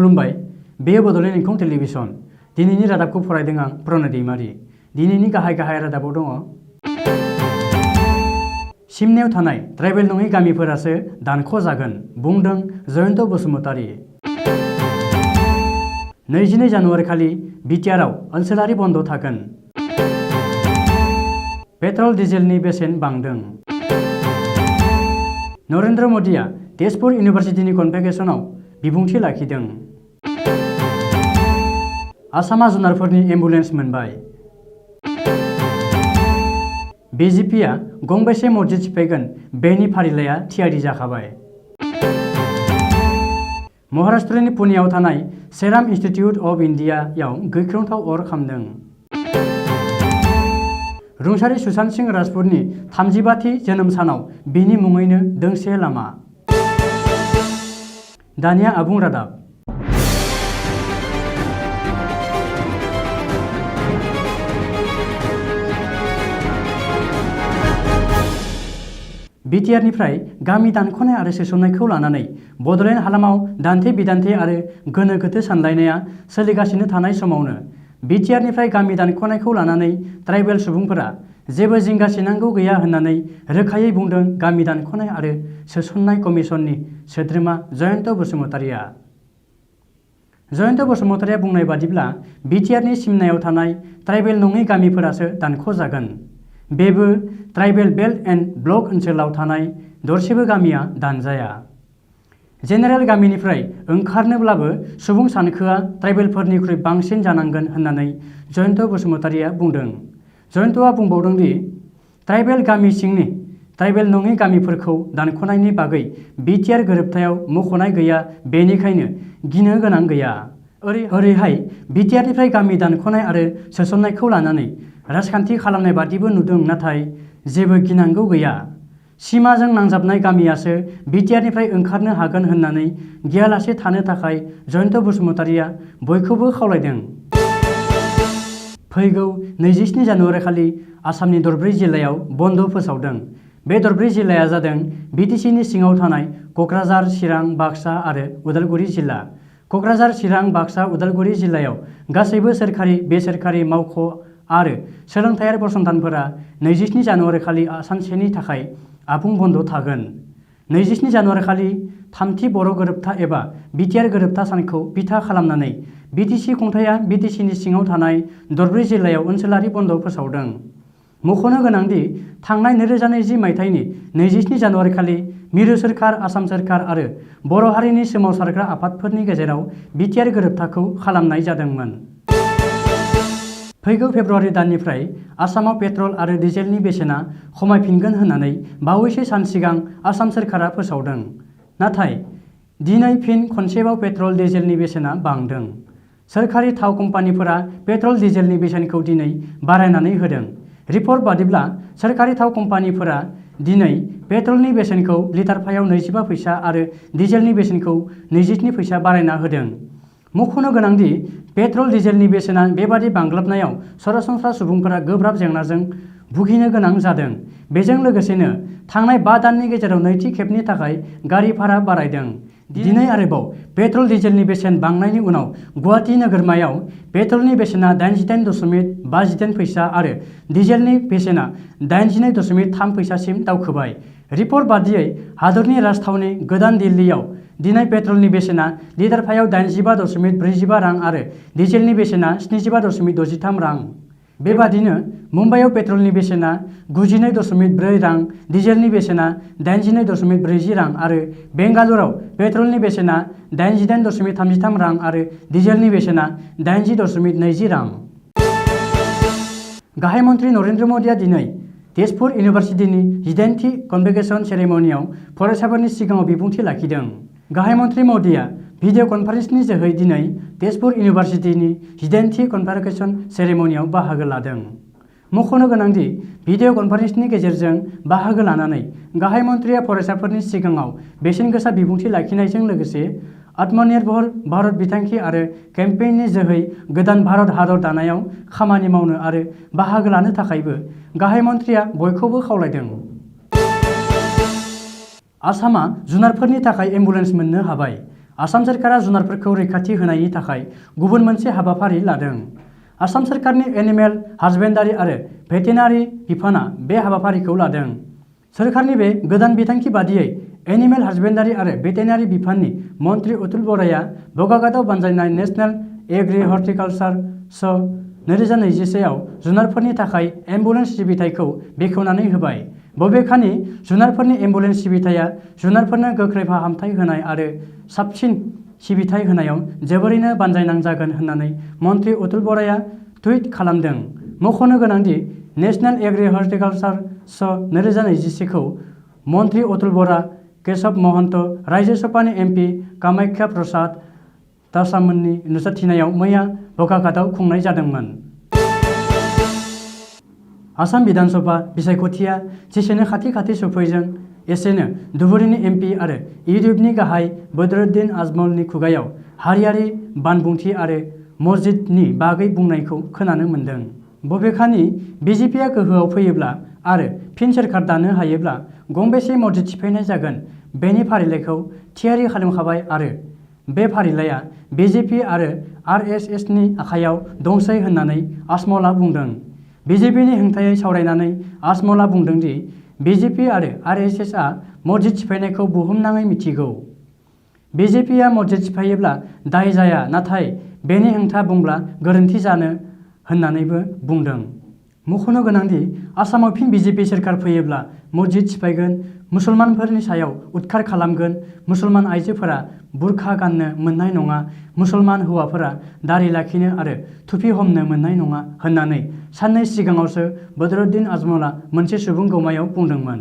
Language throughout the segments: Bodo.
खुलुमबाय बेयो बड'लेण्ड इंखं टेलिभिजन दिनैनि रादाबखौ फरायदों आं प्रणय दैमारि। दिनैनि गाहाय रादाबाव दङ सिमनायाव थानाय ट्राइबेल नङि गामिफोरासो दानख' जागोन बुंदों जयन्त बसुमतारी। 22 जानुवारि खालि बिटिआरआव ओनसोलारि बन्द थागोन। पेट्रल डिजेलनि बेसेन बांदों। नरेन्द्र मोदीआ तेजपुर इउनिभार्सिटिनि कनभकेसनाव बिबुंथि लाखिदों। आसामा जुनारफोरनि एम्बुलेन्स मोनबाय। बिजेपिआ गंबेसे मस्जिद सिफायगोन बेनि फारिलाइया थियारि जाखाबाय। महाराष्ट्रनि पुनेआव थानाय सेराम इन्स्टिट्युट अफ इन्डियायाव गिख्रंथाव अर खामदों। रुंसारि सुशांत सिंह राजपुतनि 35थि जोनोम सानाव बिनि मुङैनो दोंसे लामा। दानिया आबुं रादाब। बिटिआरनिफ्राय गामि दानख'नाय आरो सोसननायखौ लानानै बड'लेण्ड हालामाव दान्थे बिदान्थे आरो गोनो गोथो सानलायनाया सोलिगासिनो थानाय समावनो बिटिआरनिफ्राय गामि दानख'नायखौ लानानै ट्राइबेल सुबुंफोरा जेबो जिंगासिनांगौ गैया होननानै रोखायै बुंदों गामि दानख'नाय आरो सोसननाय कमिसननि सोद्रोमा जयन्त बसुमतारीआ। जयन्त बसुमतारीआ बुंनाय बादिब्ला बिटिआरनि सिमनायाव थानाय ट्राइबेल नङि गामिफोरासो दानख' जागोन। बेबो ट्राइबेल बेल्ट एन्ड ब्लक ओनसोलाव थानाय दरसेबो गामिया दानजाया। जेनेरेल गामिनिफ्राय ओंखारनोब्लाबो सुबुं सानखोआ ट्राइबेलफोरनिख्रुइ बांसिन जानांगोन होननानै जयन्त बसुमतारीआ बुंदों। जयन्तआ बुंबावदों दि ट्राइबेल गामि सिंनि ट्राइबेल नङि गामिफोरखौ दानख'नायनि बागै बिटिआर गोरोबथायाव मख'नाय गैया, बेनिखायनो गिनो गोनां गैया। ओरैहाय बिटिआरनिफ्राय गामि दानख'नाय आरो सोसननायखौ लानानै राजखान्थि खालामनाय बादिबो नुदों, नाथाय जेबो गिनांगौ गैया। सिमाजों नांजाबनाय गामियासो बिटिआरनिफ्राय ओंखारनो हागोन होननानै गियालासे थानो थाखाय जयन्त बसुमतारीआ बयखौबो खावलायदों। फैगौ 27 जानुवारि खालि आसामनि दरब्रै जिल्लायाव बन्द फोसावदों। बे दरब्रै जिल्लाया जादों बिटिसिनि सिङाव थानाय क'क्राझार, चिरां, बाक्सा आरो उदालगुरि जिल्ला। क'क्राझार, चिरां, बाक्सा, उदालगुरि जिल्लायाव गासैबो सोरखारि बेसरकारि मावख' आरो सोलोंथायारि फसंथानफोरा 27 जानुवारि खालि सानसेनि थाखाय आबुं बन्द थागोन। 27 जानुवारि खालि थामथि बर' गोरोबथा एबा बिटिआर गोरोबथा सानखौ बिथा खालामनानै बिटिसि खुंथायआ बिटिसिनि सिङाव थानाय दरब्रै जिल्लायाव ओनसोलारि बन्द फोसावदों। मख'नो गोनांदि थांनाय 2020 मायथाइनि 27 जानुवारि खालि मिरु सोरखार, आसाम सोरखार आरो बर' हारिनि सोमावसारग्रा आफादफोरनि गेजेराव बिटिआर गोरोबथाखौ खालामनाय जादोंमोन। फैगौ फेब्रुवारि दाननिफ्राय आसामाव पेट्रल आरो डिजेलनि बेसेना खमायफिनगोन होननानै बावैसो सान सिगां आसाम सोरखारा फोसावदों। नाथाय दिनै फिन खनसेबाव पेट्रल डिजेलनि बेसेना बांदों। सोरखारि थाव कम्पानिफोरा पेट्रल डिजेलनि बेसेनखौ दिनै बारायनानै होदों। रिपर्ट बादिब्ला सोरखारि थाव कम्पानिफोरा दिनै पेट्रलनि बेसेनखौ लिटारफायाव 25 फैसा आरो डिजेलनि बेसेनखौ 22 फैसा बारायना होदों। मख'नो गोनांदि पेट्रल डिजेलनि बेसेना बेबादि बांग्लाबनायाव सरासनस्रा सुबुंफोरा गोब्राब जेंनाजों भुगिनो गोनां जादों। बेजों लोगोसेनो थांनाय 5 दाननि गेजेराव नैथि खेबनि थाखाय गारि भारा बारायदों। दिनै आरोबाव पेट्रल डिजेलनि बेसेन बांनायनि उनाव गुवाहाटि नोगोरमायाव पेट्रलनि बेसेना 88.59 फैसा आरो डिजेलनि बेसेना 89.3 फैसासिम दावखोबाय। रिपर्ट बादियै हादरनि राजथावनि गोदान दिल्लीयाव दिनै पेट्रलनि बेसेना लिटारफायाव 85.45 रां आरो डिजेलनि बेसेना 75.63 रां। बेबादिनो मुम्बाइआव पेट्रलनि बेसेना 92.4 रां, डिजेलनि बेसेना 82.40 रां आरो बेंगालुरुआव पेट्रलनि बेसेना 88.33 रां आरो डिजेलनि बेसेना 80.20 रां। गाहाय मन्त्रि नरेन्द्र मोदीआ दिनै तेजपुर इउनिभार्सिटिनि 18थि कनभकेसन सेरेमनियाव फरायसाफोरनि सिगाङाव बिबुंथि लाखिदों। गाहाय मन्त्रि मोदीआ भिडिअ कनफारेन्सनि जोहै दिनै तेजपुर इउनिभार्सिटिनि 18थि कनभकेसन सेरेमनियाव बाहागो लादों। मख'नो गोनांदि भिडिअ कनफारेन्सनि गेजेरजों बाहागो लानानै गाहाय मन्थ्रिया फरायसाफोरनि सिगाङाव बेसेनगोसा बिबुंथि लाखिनायजों लोगोसे आत्मनिर्भर भारत बिथांखि आरो केम्पेइननि जोहै गोदान भारत हादर दानायाव खामानि मावनो आरो बाहागो लानो थाखायबो गाहाय मन्थ्रिया बयखौबो खावलायदों। आसामा जुनारफोरनि थाखाय एम्बुलेन्स मोननो हाबाय। आसाम सोरखारा जुनारफोरखौ रैखाथि होनायनि थाखाय गुबुन मोनसे हाबाफारि लादों। आसाम सोरखारनि एनिमेल हासबेन्डारि आरो भेटेनारि बिफाना बे हाबाफारिखौ लादों। सोरखारनि बे गोदान बिथांखि बादियै एनिमेल हासबेन्डारि आरो भेटेनारि बिफाननि मन्त्रि अतुल बराया बगाघाटआव बानजायनाय नेशनेल एग्रि हर्टिकालचार श' 2021 आव जुनारफोरनि थाखाय एम्बुलेन्स सिबिथायखौ बेखेवनानै होबाय। बबेखानि जुनारफोरनि एम्बुलेन्स सिबिथाया जुनारफोरनो गोख्रै फाहामथाय होनाय आरो साबसिन सिबिथाय होनायाव जोबोरैनो बानजायनां जागोन होननानै मन्त्रि अतुल बराया टुइट खालामदों। मख'नो गोनांदि नेशनेल एग्रि हर्टिकालचार श' 2021 खौ मन्त्रि अतुल बरा, केशव महन्त, राज्यो सभानि एमपि कामाख्या प्रसाद दासामोननि नुजाथिनायाव मैया बगाघाटआव खुंनाय जादोंमोन। आसाम बिधानसभा बिसायख'थिया जेसेनो खाथि सफैदों एसेनो धुबुरीनि एमपि आरो इउडिएफनि गाहाय बदरुद्दिन आजमलनि खुगायाव हारियारि बानबुंथि आरो मस्जिदनि बागै बुंनायखौ खोनानो मोन्दों। बबेखानि बिजेपिआ गोहोआव फैयोब्ला आरो फिन सोरखार दानो हायोब्ला गंबेसे मस्जिद सिफायनाय जागोन बेनि फारिलाइखौ थियारि खालामखाबाय आरो बे फारिलाइआ बिजेपि आरो आरएसएसनि आखायाव दंसै होननानै आजमलआ बुंदों। बिजेपिनि हेंथायै सावरायनानै आजमलआ बुंदों दि बिजेपि आरो आरएसएसआ मस्जिद सिफायनायखौ बुहुमनाङै मिथिगौ। बिजेपिआ मस्जिद सिफायोब्ला दाय जाया, नाथाय बेनि हेंथा बुंब्ला गोरोन्थि जानो होननानैबो बुंदों। मख'नो गोनांदि आसामाव फिन बिजेपि सोरखार फैयोब्ला मस्जिद सिफायगोन, मुसलमानफोरनि सायाव उदखार खालामगोन, मुसलमान आइजोफोरा बुरखा गाननो मोननाय नङा, मुसलमान हौवाफोरा दारि लाखिनो आरो थुफि हमनो मोननाय नङा होननानै साननै सिगाङावसो बदरुद्दिन आजमलआ मोनसे सुबुं गौमायाव बुंदोंमोन।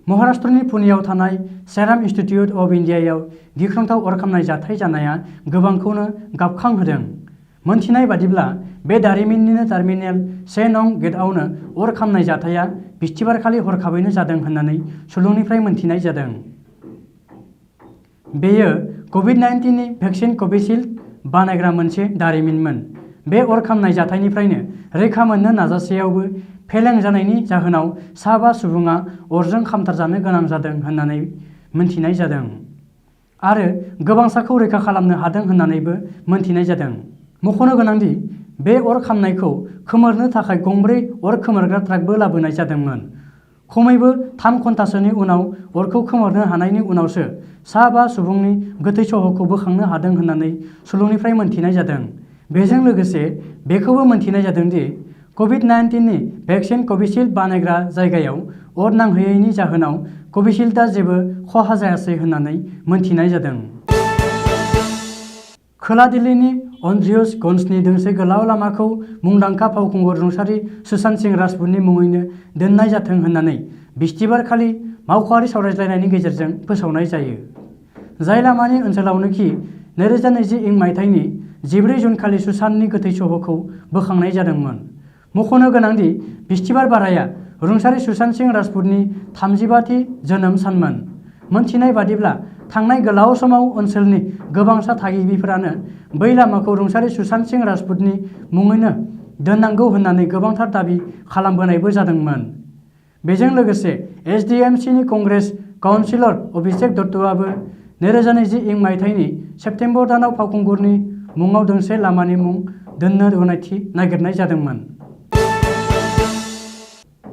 महाराष्ट्रनि पुनेयाव थानाय सेराम इन्स्टिट्युट अफ इन्डियायाव गिख्रंथाव अर खामनाय जाथाय जानाया गोबांखौनो गाबखांहोदों। मोनथिनाय बादिब्ला बे दारिमिननिनो टार्मिनेल 1 नं गेटआवनो अर खामनाय जाथाया बिस्थिबारखालि हरखाबैनो जादों होननानै सुलुंनिफ्राय मोनथिनाय जादों। बेयो कभिड-19 नि भेक्सिन कभिसिल्ड बानायग्रा मोनसे दारिमिनमोन। बे अर खामनाय जाथायनिफ्रायनो रैखा मोननो नाजासेयावबो फेलें जानायनि जाहोनाव सा 5 सुबुङा अरजों खामथारजानो गोनां जादों होननानै मोनथिनाय जादों आरो गोबांसाखौ रैखा खालामनो हादों होननानैबो मोनथिनाय जादों। मख'नो गोनांदि बे अर खामनायखौ खोमोरनो थाखाय गंब्रै अर खोमोरग्रा ट्राकबो लाबोनाय जादोंमोन। खमैबो 3 घन्टासोनि उनाव अरखौ खोमोरनो हानायनि उनावसो सा 5 सुबुंनि गोथै सह'खौ बोखांनो हादों होननानै सुलुंनिफ्राय मोनथिनाय जादों। बेजों लोगोसे बेखौबो मोनथिनाय जादों दि कभिड-19 नि भेक्सिन कभिसिल्ड बानायग्रा जायगायाव अर नांहैयैनि जाहोनाव कभिसिल्डआ जेबो खहा जायासै होननानै मोनथिनाय जादों। खोला दिल्लीनि अनड्रियसगन्जनि दोंसे गोलाव लामाखौ मुंदांखा फावखुंगुर रुंसारि सुशांत सिंह राजपुतनि मुङैनो दोननाय जाथों होननानै बिस्थिबारखालि मावख'आरि सावरायज्लायनायनि गेजेरजों फोसावनाय जायो। जाय लामानि ओनसोलावनोखि 2020 मायथाइनि 14 जुनखालि सुशांतनि गोथै सह'खौ बोखांनाय जादोंमोन। मख'नो गोनांदि बिस्थिबार बाराया रुंसारि सुशांत सिंह राजपुतनि 35थि जोनोम सानमोन। मोनथिनाय बादिब्ला थांनाय गोलाव समाव ओनसोलनि गोबांसा थागिबिफोरानो बै लामाखौ रुंसारि सुशांत सिंह राजपुतनि मुङैनो दोननांगौ होननानै गोबांथार दाबि खालामबोनायबो जादोंमोन। बेजों लोगोसे एसडिएमसिनि कंग्रेस काउन्सिलर अभिषेक दत्तआबो 2020 मायथाइनि सेप्तेम्बर दानाव फावखुंगुरनि मुङाव दोंसे लामानि मुं दोननो गनायथि नागिरनाय जादोंमोन।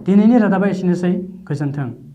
दिनैनि रादाबा एसेनोसै। गोजोन्थों।